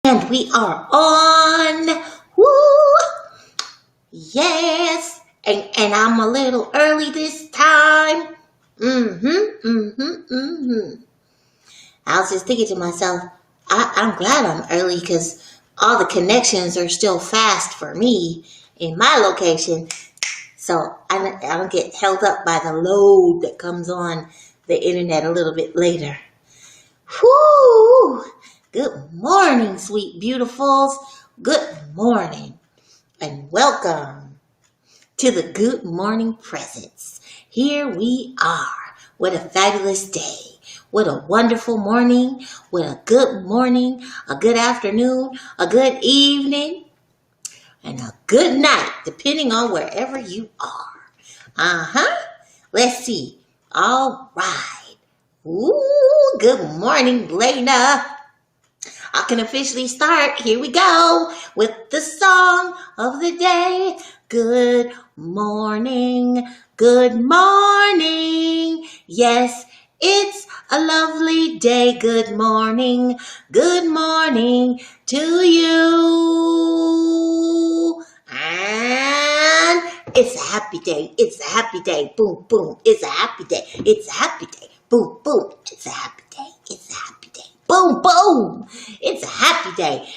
And we are on. Woo! Yes. And I'm a little early this time. I was just thinking to myself, I'm glad I'm early because all the connections are still fast for me in my location. So I don't get held up by the load that comes on the internet a little bit later. Whoo! Good morning, sweet beautifuls. Good morning and welcome to the Good Morning Presence. Here we are. What a fabulous day. What a wonderful morning. What a good morning, a good afternoon, a good evening, and a good night, depending on wherever you are. Let's see. All right. Ooh, good morning, Lena. I can officially start. Here we go with the song of the day. Good morning. Good morning. Yes, it's a lovely day. Good morning. Good morning to you. And it's a happy day. It's a happy day. Boom, boom. It's a happy day. It's a happy day. Boom, boom. It's a happy day. It's a happy day. Boom, boom. It's a happy day.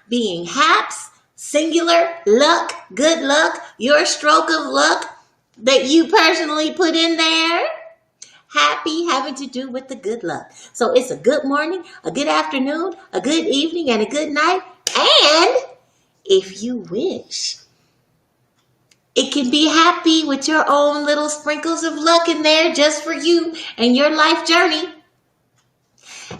Being haps, singular, luck, good luck, your stroke of luck that you personally put in there. Happy having to do with the good luck. So it's a good morning, a good afternoon, a good evening, and a good night. And if you wish, it can be happy with your own little sprinkles of luck in there just for you and your life journey.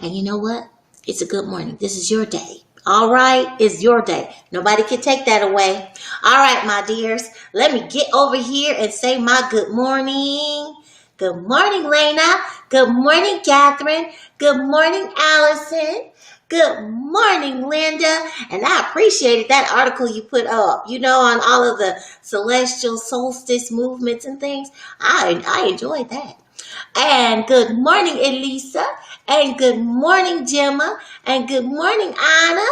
And you know what? It's a good morning. This is your day. All right? It's your day. Nobody can take that away. All right, my dears. Let me get over here and say my good morning. Good morning, Lena. Good morning, Catherine. Good morning, Allison. Good morning, Linda. And I appreciated that article you put up, on all of the celestial solstice movements and things. I enjoyed that. And good morning, Elisa. And good morning, Gemma. And good morning, Anna.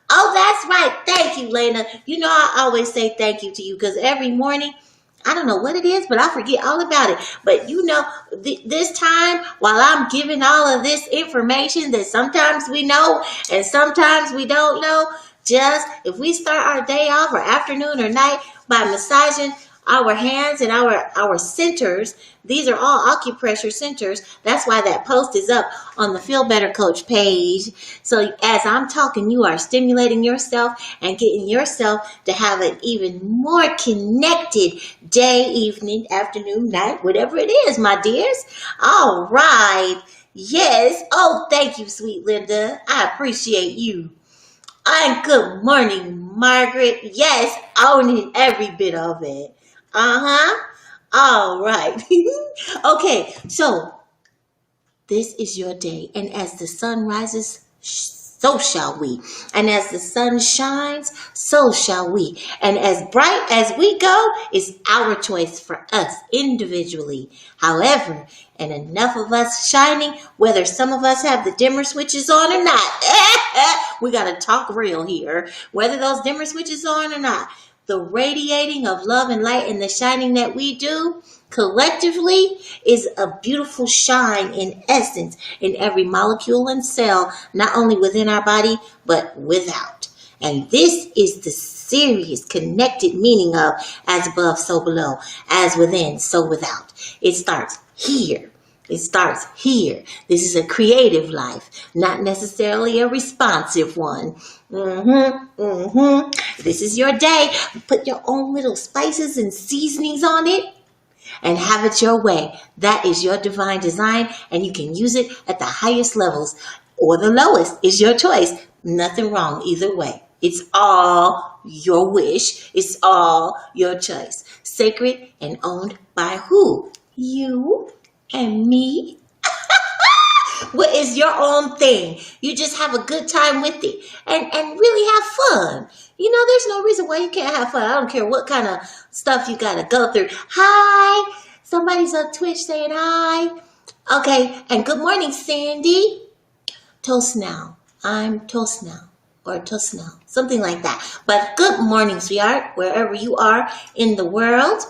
Oh, that's right. Thank you, Lena. I always say thank you to you because every morning, I don't know what it is, but I forget all about it. But this time, while I'm giving all of this information that sometimes we know and sometimes we don't know, just if we start our day off or afternoon or night by massaging our hands and our centers, these are all acupressure centers. That's why that post is up on the Feel Better Coach page. So as I'm talking, you are stimulating yourself and getting yourself to have an even more connected day, evening, afternoon, night, whatever it is, my dears. All right. Yes. Oh, thank you, sweet Linda. I appreciate you. And good morning, Margaret. Yes, owning every bit of it. All right. Okay, so this is your day. And as the sun rises, so shall we. And as the sun shines, so shall we. And as bright as we go is our choice for us individually. However, and enough of us shining, whether some of us have the dimmer switches on or not. We got to talk real here. Whether those dimmer switches on or not. The radiating of love and light and the shining that we do collectively is a beautiful shine in essence in every molecule and cell, not only within our body, but without. And this is the serious connected meaning of as above, so below, as within, so without. It starts here. It starts here. This is a creative life, not necessarily a responsive one. This is your day. Put your own little spices and seasonings on it and have it your way. That is your divine design, and you can use it at the highest levels or the lowest. Is your choice. Nothing wrong either way. It's all your wish. It's all your choice. Sacred and owned by who? You and me. What is your own thing? You just have a good time with it and really have fun. There's no reason why you can't have fun. I don't care what kind of stuff you got to go through. Hi. Somebody's on Twitch saying hi. Okay. And good morning, Sandy. Toast now. I'm toast now. or to snow, something like that. But good morning, sweetheart, wherever you are in the world.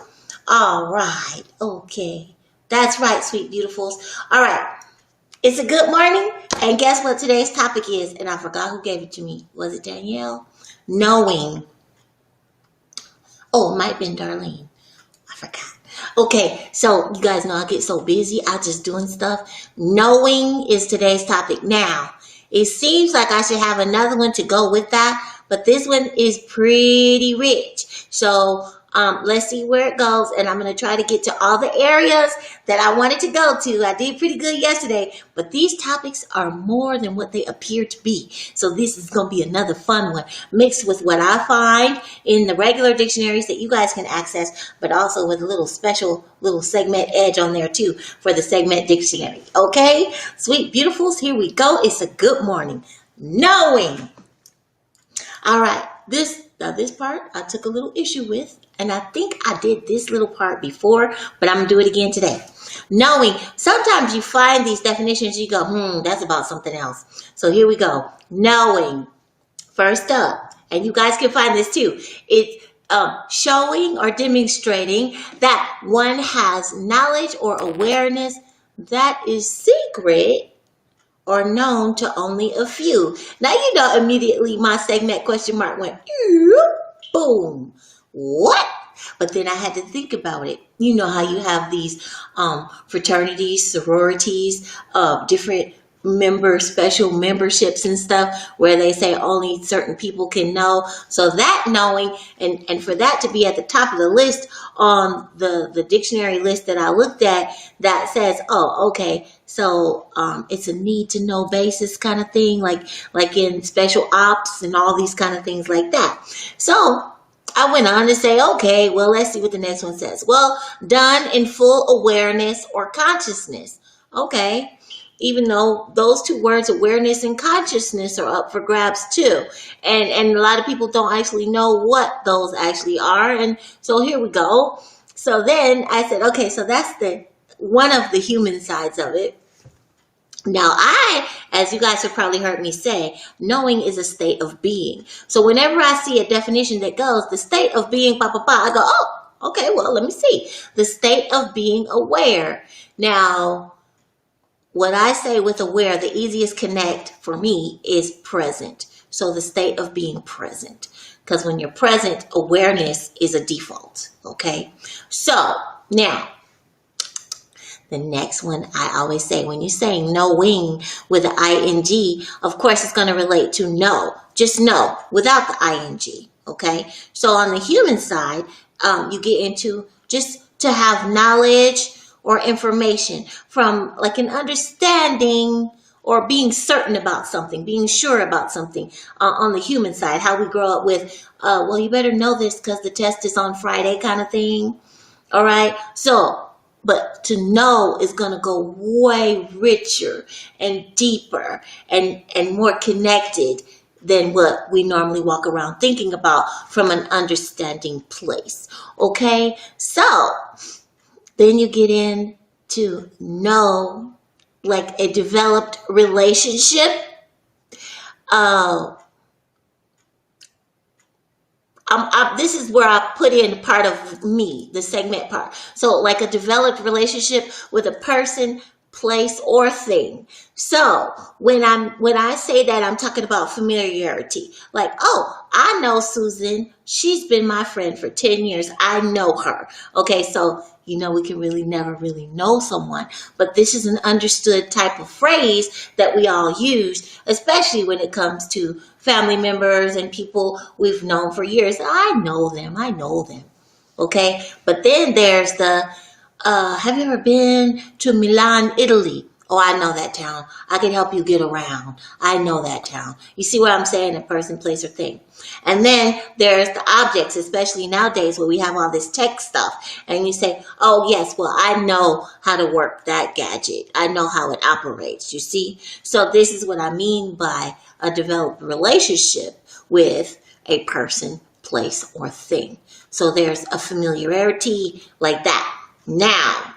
All right, okay. That's right, sweet beautifuls. All right, it's a good morning, and guess what today's topic is? And I forgot who gave it to me. Was it Danielle? Knowing. Oh, it might have been Darlene. I forgot. Okay, so you guys know I get so busy out just doing stuff. Knowing is today's topic. Now, it seems like I should have another one to go with that, but this one is pretty rich. So let's see where it goes, and I'm going to try to get to all the areas that I wanted to go to. I did pretty good yesterday, but these topics are more than what they appear to be. So this is going to be another fun one, mixed with what I find in the regular dictionaries that you guys can access, but also with a little special little Segmet edge on there too for the Segmet dictionary. Okay, sweet beautifuls, here we go. It's a good morning. Knowing. All right, this part I took a little issue with, and I think I did this little part before, but I'm going to do it again today. Knowing. Sometimes you find these definitions, you go, that's about something else. So here we go. Knowing. First up, and you guys can find this too. It's showing or demonstrating that one has knowledge or awareness that is secret or known to only a few. Now, you know, immediately my segment question mark went, boom. What? But then I had to think about it. You know how you have these fraternities, sororities, different special memberships and stuff where they say only certain people can know. So that knowing, and for that to be at the top of the list on the dictionary list that I looked at, that says, oh, okay, so it's a need to know basis kind of thing, like in special ops and all these kind of things like that. So I went on to say, okay, well, let's see what the next one says. Well, done in full awareness or consciousness. Okay. Even though those two words, awareness and consciousness, are up for grabs too. And a lot of people don't actually know what those actually are. And so here we go. So then I said, okay, so that's one of the human sides of it. Now, as you guys have probably heard me say, knowing is a state of being. So whenever I see a definition that goes, the state of being, I go, oh, okay, well, let me see. The state of being aware. Now, what I say with aware, the easiest connect for me is present. So the state of being present. Because when you're present, awareness is a default. Okay? So, now, the next one I always say, when you say knowing with the ing, of course it's going to relate to know. Just know without the ing. Okay? So on the human side, you get into just to have knowledge or information from like an understanding or being certain about something, being sure about something on the human side, how we grow up with, well, you better know this because the test is on Friday kind of thing. All right. So, but to know is going to go way richer and deeper and more connected than what we normally walk around thinking about from an understanding place. Okay. So, then you get in to know, like a developed relationship. This is where I put in part of me, the segment part. So like a developed relationship with a person, place, or thing. So when I say that, I'm talking about familiarity. Like, oh, I know Susan. She's been my friend for 10 years. I know her. Okay, so you know, we can really never really know someone, but this is an understood type of phrase that we all use, especially when it comes to family members and people we've known for years. I know them. Okay. But then there's have you ever been to Milan, Italy? Oh, I know that town. I can help you get around. I know that town. You see what I'm saying? A person, place, or thing. And then there's the objects, especially nowadays where we have all this tech stuff. And you say, oh, yes, well, I know how to work that gadget. I know how it operates, you see? So this is what I mean by a developed relationship with a person, place, or thing. So there's a familiarity like that. Now,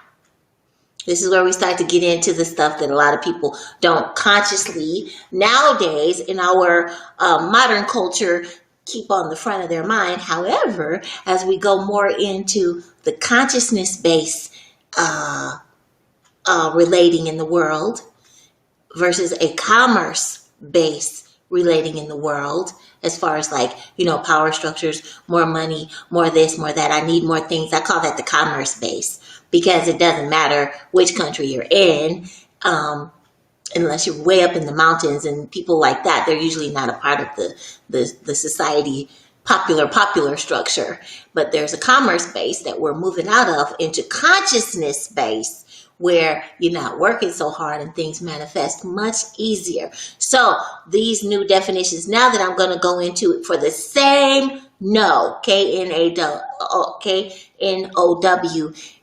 This is where we start to get into the stuff that a lot of people don't consciously nowadays in our modern culture keep on the front of their mind. However, as we go more into the consciousness base relating in the world versus a commerce base relating in the world, as far as like, power structures, more money, more this, more that, I need more things. I call that the commerce base, because it doesn't matter which country you're in, unless you're way up in the mountains, and people like that, they're usually not a part of the society popular structure. But there's a commerce base that we're moving out of into consciousness base, where you're not working so hard and things manifest much easier. So these new definitions now that I'm going to go into for the same know, K-N-O-W,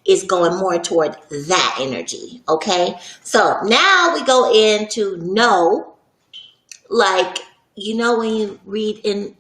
is going more toward that energy. Okay. So now we go into know, like, when you read in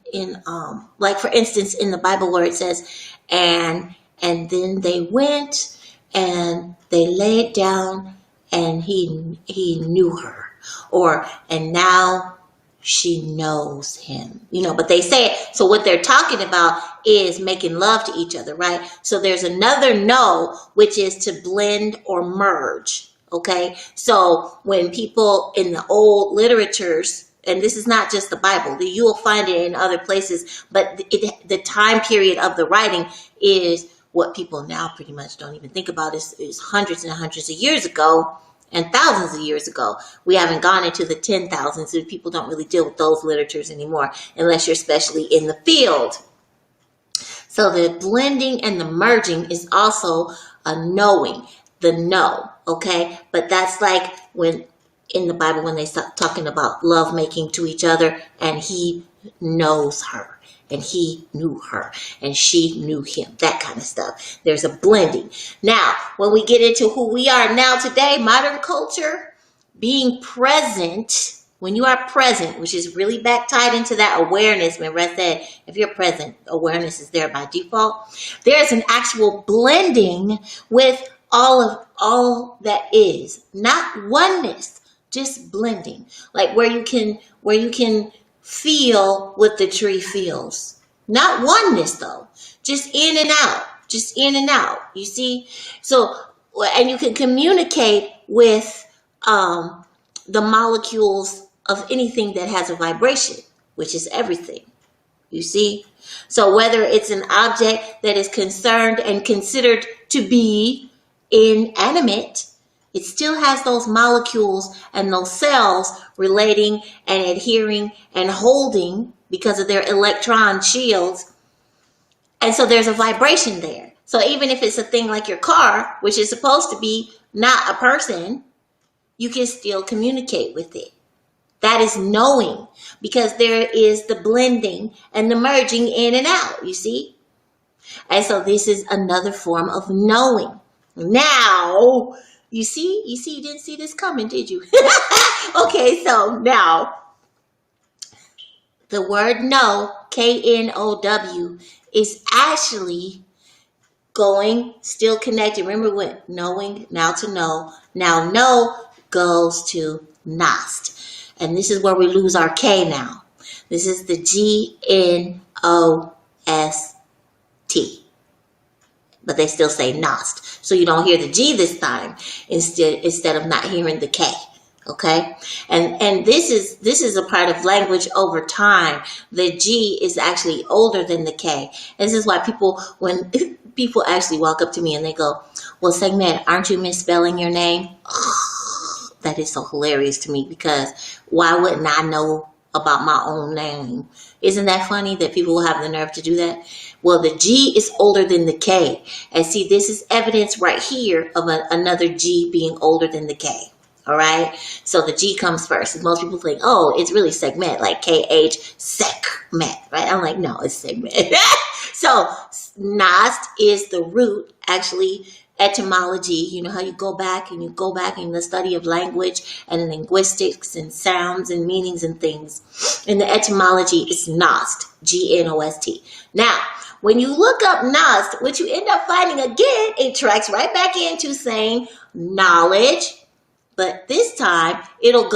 like, for instance, in the Bible where it says, and then they went and they laid down and he knew her, or, and now she knows him, but they say it. So what they're talking about is making love to each other, right? So there's another know, which is to blend or merge. Okay. So when people in the old literatures, and this is not just the Bible, you will find it in other places, but the time period of the writing is what people now pretty much don't even think about. Is hundreds and hundreds of years ago and thousands of years ago. We haven't gone into the 10,000s, so people don't really deal with those literatures anymore, unless you're especially in the field. So the blending and the merging is also a knowing, the know, okay? But that's like when in the Bible, when they start talking about love making to each other, and he knows her, and he knew her, and she knew him, that kind of stuff. There's a blending. Now, when we get into who we are now today, modern culture, being present, when you are present, which is really back tied into that awareness, when Rest said, if you're present, awareness is there by default. There's an actual blending with all that is, not oneness, just blending, like where you can feel what the tree feels. Not oneness though, just in and out, you see? So, and you can communicate with the molecules of anything that has a vibration, which is everything, you see? So whether it's an object that is concerned and considered to be inanimate, it still has those molecules and those cells relating and adhering and holding because of their electron shields. And so there's a vibration there. So even if it's a thing like your car, which is supposed to be not a person, you can still communicate with it. That is knowing, because there is the blending and the merging in and out, you see? And so this is another form of knowing. Now, you didn't see this coming, did you? Okay, so now, the word know, K-N-O-W, is actually still connected. Remember what knowing, now to know. Now know goes to nost. And this is where we lose our K now. This is the G-N-O-S-T. But they still say nost. So you don't hear the G this time instead of not hearing the K. Okay? And this is a part of language over time. The G is actually older than the K. This is why when people actually walk up to me and they go, well, Segmet, aren't you misspelling your name? That is so hilarious to me, because why wouldn't I know about my own name? Isn't that funny that people will have the nerve to do that? Well, the G is older than the K. And see, this is evidence right here of another G being older than the K. All right? So the G comes first. And most people think, oh, it's really Segmet, like K-H, Segmet, right? I'm like, no, it's Segmet. So nost is the root, actually, etymology, you know how you go back and in the study of language and linguistics and sounds and meanings and things. In the etymology, it's Gnost, Gnost. Now, when you look up Gnost, what you end up finding again, it tracks right back into saying knowledge, but this time it'll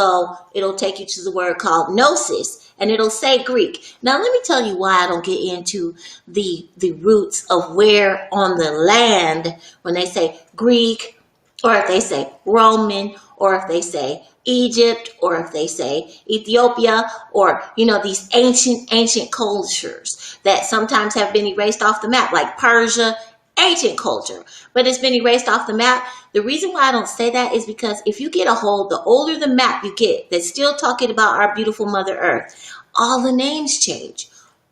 take you to the word called gnosis, and it'll say Greek. Now, let me tell you why I don't get into the roots of where on the land, when they say Greek, or if they say Roman, or if they say Egypt, or if they say Ethiopia, or, these ancient cultures that sometimes have been erased off the map, like Persia, ancient culture, but it's been erased off the map. The reason why I don't say that is because if you get a hold, the older the map you get that's still talking about our beautiful Mother Earth, all the names change.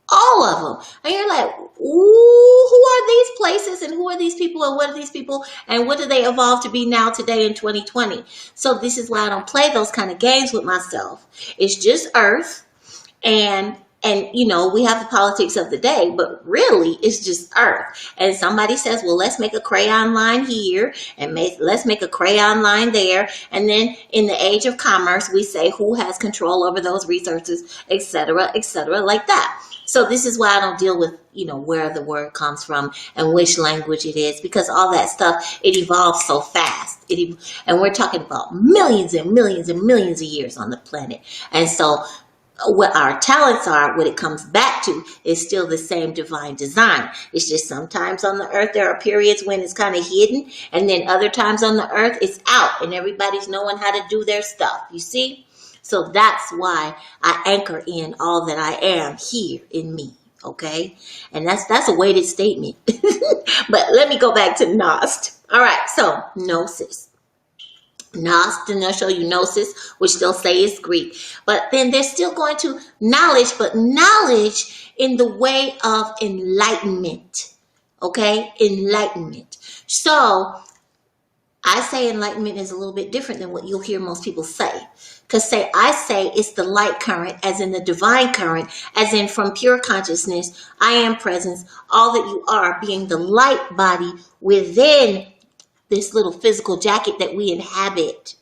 All of them. And you're like, ooh, who are these places and who are these people and what are these people and what do they evolve to be now today in 2020? So this is why I don't play those kind of games with myself. It's just Earth, and we have the politics of the day, but really it's just Earth. And somebody says, well, let's make a crayon line here and let's make a crayon line there. And then in the age of commerce, we say who has control over those resources, et cetera, like that. So this is why I don't deal with, where the word comes from and which language it is, because all that stuff, it evolves so fast. And we're talking about millions and millions and millions of years on the planet. And so what our talents are, what it comes back to, is still the same divine design. It's just sometimes on the earth there are periods when it's kind of hidden, and then other times on the earth it's out and everybody's knowing how to do their stuff, you see? So that's why I anchor in all that I am here in me, okay? And that's a weighted statement. But let me go back to Gnost. All right, so Gnosis. Gnost, and they'll show you gnosis, which they'll say is Greek. But then they're still going to knowledge, but knowledge in the way of enlightenment. Okay? Enlightenment. So I say enlightenment is a little bit different than what you'll hear most people say. Because I say it's the light current, as in the divine current, as in from pure consciousness, I am presence, all that you are, being the light body within this little physical jacket that we inhabit,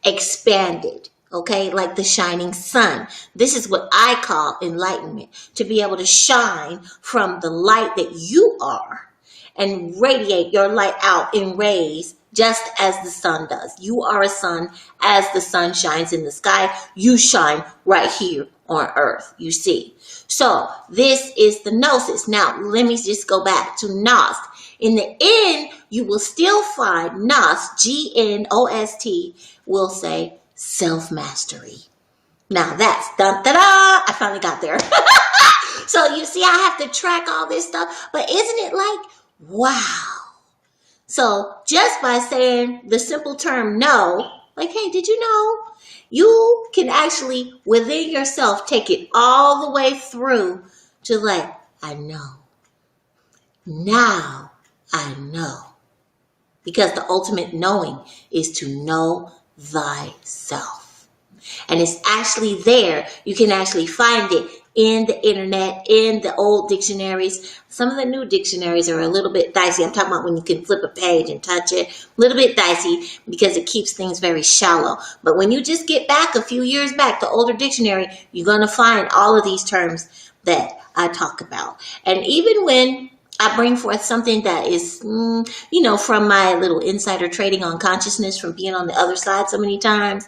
expanded, okay, like the shining sun. This is what I call enlightenment, to be able to shine from the light that you are and radiate your light out in rays just as the sun does. You are a sun. As the sun shines in the sky, you shine right here on earth, you see. So this is the gnosis. Now, let me just go back to Gnost. In the end, you will still find Gnost, G-N-O-S-T, will say self-mastery. Now that's dun-da-da, I finally got there. So you see, I have to track all this stuff, but isn't it like, wow. So just by saying the simple term know, like, hey, did you know? You can actually, within yourself, take it all the way through to like, I know. Now I know. Because the ultimate knowing is to know thyself. And it's actually there. You can actually find it in the internet, in the old dictionaries. Some of the new dictionaries are a little bit dicey. I'm talking about when you can flip a page and touch it. A little bit dicey because it keeps things very shallow. But when you just get back a few years back, the older dictionary, you're going to find all of these terms that I talk about. And even when I bring forth something that is, from my little insider trading on consciousness, from being on the other side so many times,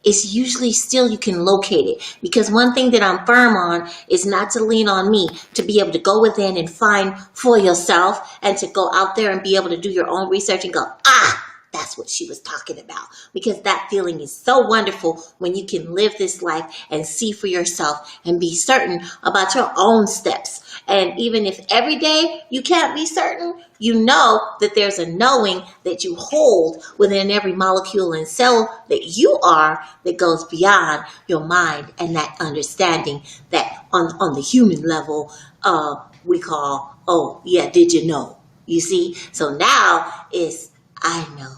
it's usually still you can locate it. Because one thing that I'm firm on is not to lean on me, to be able to go within and find for yourself and to go out there and be able to do your own research and go, that's what she was talking about. Because that feeling is so wonderful when you can live this life and see for yourself and be certain about your own steps. And even if every day you can't be certain, you know that there's a knowing that you hold within every molecule and cell that you are that goes beyond your mind, and that understanding that on the human level, we call, oh, yeah, did you know? You see? So now it's I know,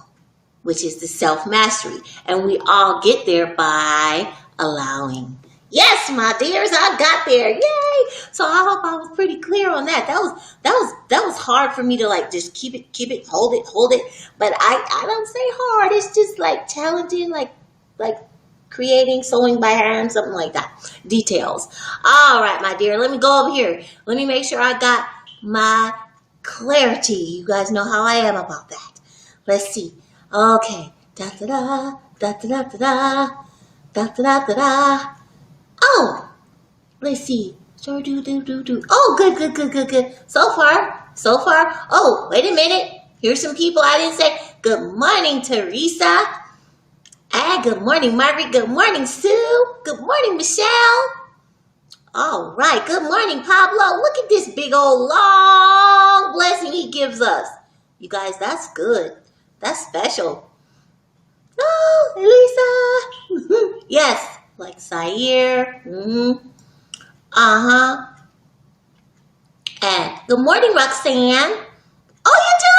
which is the self-mastery. And we all get there by allowing. Yes, my dears, I got there. Yay! So I hope I was pretty clear on that. That was hard for me to like just keep it, hold it. But I don't say hard. It's just like challenging, like creating, sewing by hand, something like that. Details. All right, my dear. Let me go over here. Let me make sure I got my clarity. You guys know how I am about that. Let's see. Okay. Da da da da da da da da da da da. Oh, let's see. Sure do. Oh, good. So far. Oh, wait a minute. Here's some people I didn't say. Good morning, Teresa. Ah, good morning, Margaret. Good morning, Sue. Good morning, Michelle. All right. Good morning, Pablo. Look at this big old long blessing he gives us. You guys, that's good. That's special. Oh, Elisa. Yes, like Zaire. Uh-huh. And good morning, Roxanne. Oh, you do?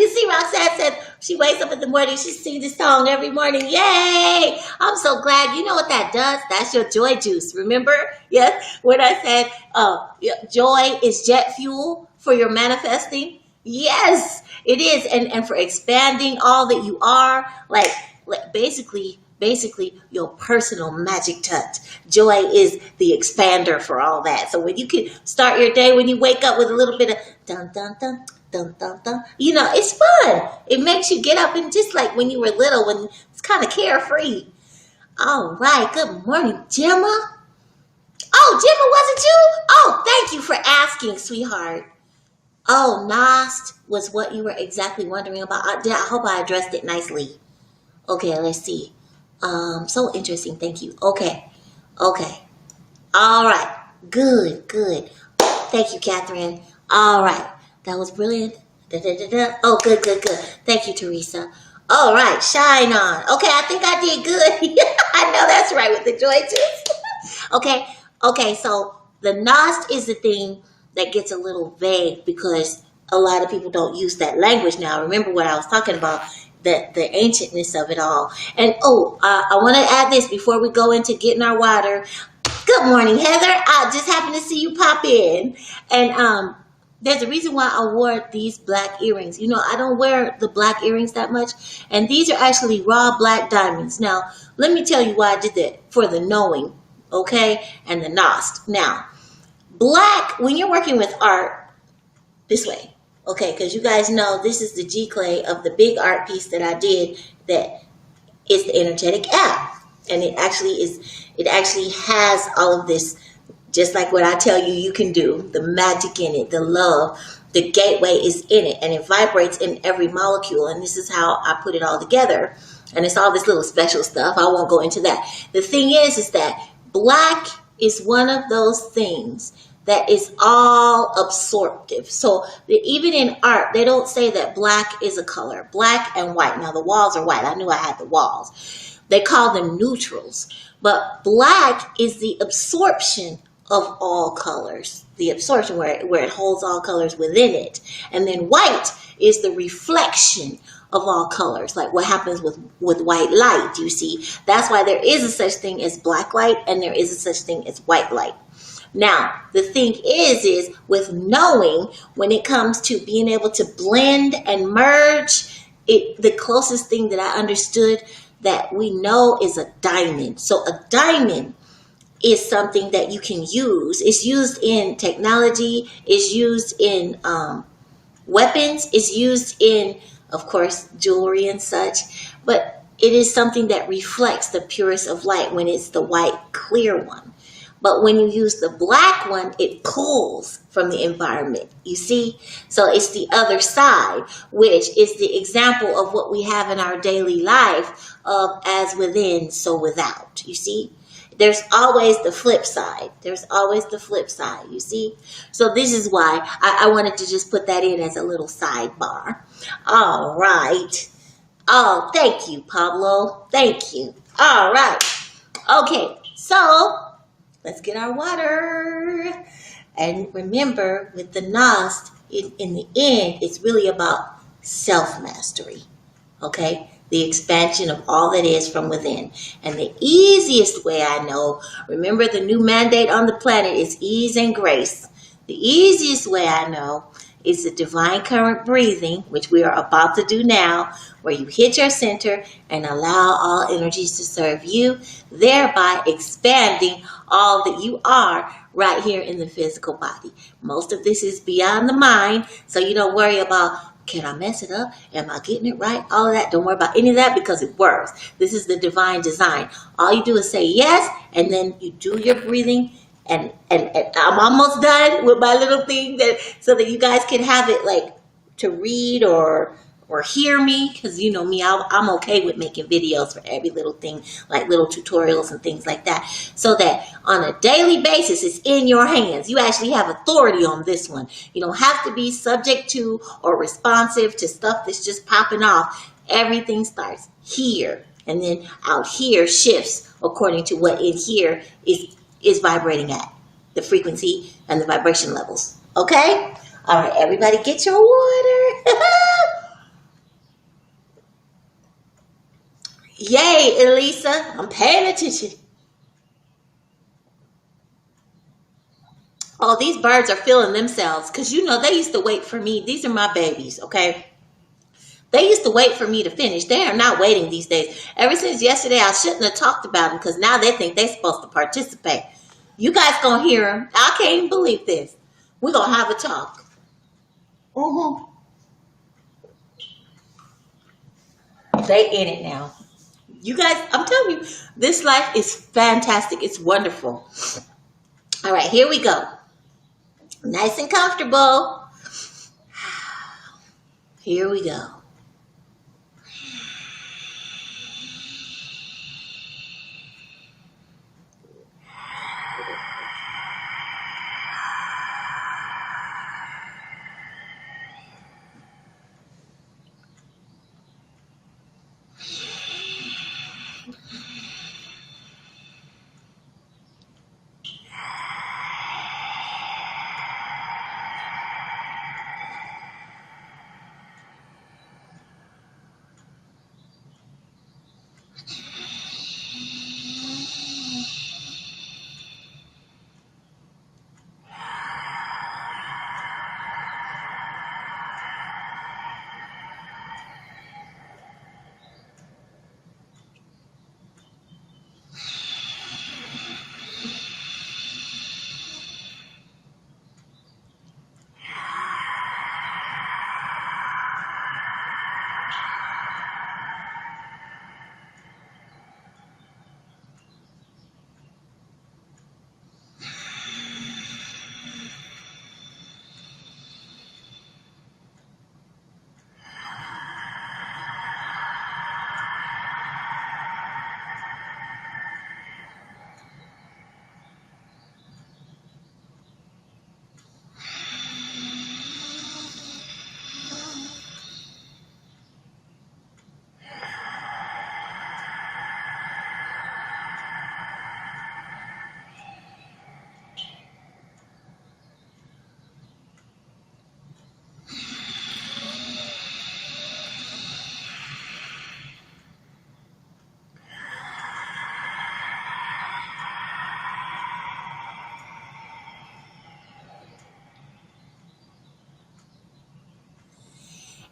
You see, Roxanne said she wakes up in the morning, she sings this song every morning. Yay! I'm so glad. You know what that does? That's your joy juice. Remember? Yes, when I said joy is jet fuel for your manifesting? Yes, it is. And for expanding all that you are, like basically your personal magic touch. Joy is the expander for all that. So when you can start your day, when you wake up with a little bit of dun dun dun dun dun dun, you know, it's fun. It makes you get up and just like when you were little, when it's kind of carefree. All right, good morning, Gemma. Oh, Gemma, was it you? Oh, thank you for asking, sweetheart. Oh, Nost was what you were exactly wondering about. I hope I addressed it nicely. Okay, let's see. So interesting. Thank you. Okay. All right. Good. Thank you, Catherine. All right. That was brilliant. Oh, good. Thank you, Teresa. All right. Shine on. Okay, I think I did good. I know that's right with the joy too. Okay. So the Nost is the thing that gets a little vague because a lot of people don't use that language now. Remember what I was talking about, the ancientness of it all. And I want to add this before we go into getting our water. Good morning, Heather. I just happened to see you pop in. And there's a reason why I wore these black earrings. You know, I don't wear the black earrings that much. And these are actually raw black diamonds. Now, let me tell you why I did that. For the knowing, okay? And the Nost. Now, black, when you're working with art, this way. Okay, because you guys know this is the G clay of the big art piece that I did that is the energetic app. And it actually has all of this, just like what I tell you you can do, the magic in it, the love, the gateway is in it, and it vibrates in every molecule. And this is how I put it all together. And it's all this little special stuff. I won't go into that. The thing is that black is one of those things that is all absorptive. So even in art, they don't say that black is a color. Black and white. Now the walls are white. I knew I had the walls. They call them neutrals. But black is the absorption of all colors. The absorption where it holds all colors within it. And then white is the reflection of all colors, like what happens with white light, you see. That's why there is a such thing as black light and there is a such thing as white light. Now, the thing is with knowing, when it comes to being able to blend and merge, the closest thing that I understood that we know is a diamond. So a diamond is something that you can use. It's used in technology. It's used in weapons. It's used in, of course, jewelry and such. But it is something that reflects the purest of light when it's the white, clear one. But when you use the black one, it pulls from the environment, you see? So it's the other side, which is the example of what we have in our daily life of as within, so without, you see? There's always the flip side. There's always the flip side, you see? So this is why I wanted to just put that in as a little sidebar. All right. Oh, thank you, Pablo. Thank you. All right. Okay, so let's get our water. And remember, with the Nost, in the end, it's really about self-mastery. Okay? the expansion of all that is from within. And the easiest way I know, remember the new mandate on the planet is ease and grace. The easiest way I know is the divine current breathing, which we are about to do now, where you hit your center and allow all energies to serve you, thereby expanding all that you are right here in the physical body. Most of this is beyond the mind, so you don't worry about, can I mess it up? Am I getting it right? All of that. Don't worry about any of that because it works. This is the divine design. All you do is say yes, and then you do your breathing. And I'm almost done with my little thing so that you guys can have it like to read or hear me, because you know me, I'm okay with making videos for every little thing, like little tutorials and things like that, so that on a daily basis it's in your hands. You actually have authority on this one. You don't have to be subject to or responsive to stuff that's just popping off. Everything starts here, and then out here shifts according to what in here is vibrating at, the frequency and the vibration levels. Okay? All right, everybody get your water. Yay, Elisa. I'm paying attention. Oh, these birds are feeling themselves because, you know, they used to wait for me. These are my babies, okay? They used to wait for me to finish. They are not waiting these days. Ever since yesterday, I shouldn't have talked about them because now they think they're supposed to participate. You guys gonna hear them. I can't even believe this. We're gonna have a talk. They in it now. You guys, I'm telling you, this life is fantastic. It's wonderful. All right, here we go. Nice and comfortable. Here we go.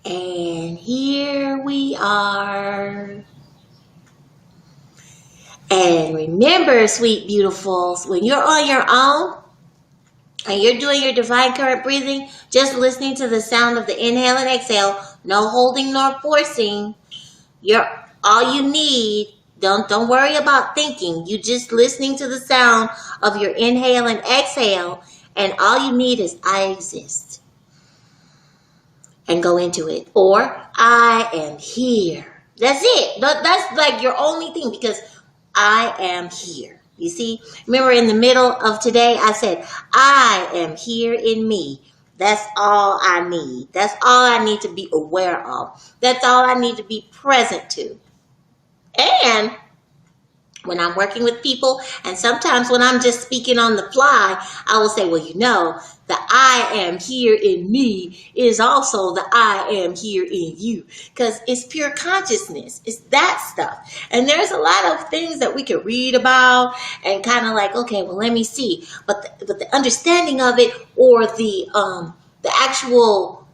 And here we are. And remember, sweet beautifuls, when you're on your own and you're doing your divine current breathing, just listening to the sound of the inhale and exhale, no holding nor forcing, you're all you need. Don't worry about thinking. You just listening to the sound of your inhale and exhale, and all you need is I exist. And go into it. Or I am here. That's it. That's like your only thing, because I am here. You see? Remember in the middle of today, I said, I am here in me. That's all I need. That's all I need to be aware of. That's all I need to be present to. And when I'm working with people. And sometimes when I'm just speaking on the fly, I will say, well, the I am here in me is also the I am here in you. Because it's pure consciousness. It's that stuff. And there's a lot of things that we can read about and kind of like, okay, well, let me see. But the understanding of it, or the actual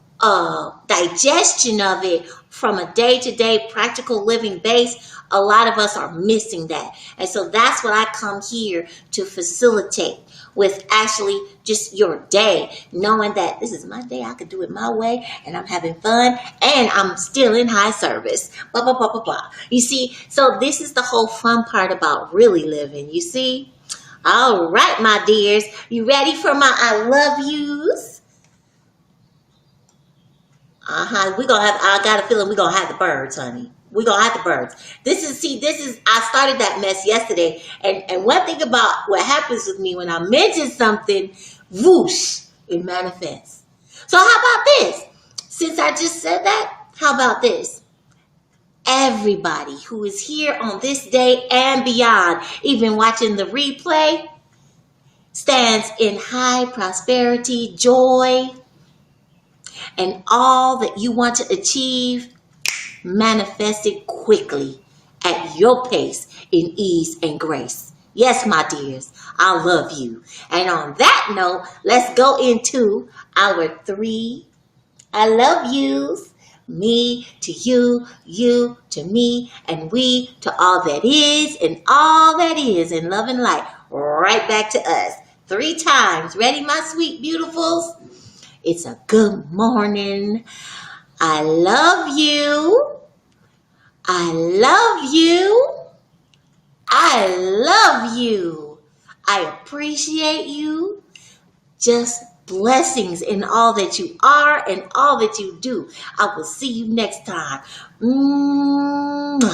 digestion of it from a day-to-day practical living base, a lot of us are missing that. And so that's what I come here to facilitate, with actually just your day, knowing that this is my day, I can do it my way, and I'm having fun, and I'm still in high service, blah, blah, blah, blah, blah. You see, so this is the whole fun part about really living, you see? All right, my dears, you ready for my I love yous? I got a feeling we're gonna have the birds, honey. We're gonna have the birds. I started that mess yesterday. And one thing about what happens with me when I mention something, whoosh, it manifests. So how about this? Since I just said that, how about this? Everybody who is here on this day and beyond, even watching the replay, stands in high prosperity, joy, and all that you want to achieve, manifest it quickly at your pace, in ease and grace. Yes, my dears, I love you. And on that note, let's go into our 3 I love yous. Me to you, you to me, and we to all that is and all that is in love and light. Right back to us. 3 times. Ready, my sweet beautifuls? It's a good morning. I love you. I love you. I love you. I appreciate you. Just blessings in all that you are and all that you do. I will see you next time. Mwah.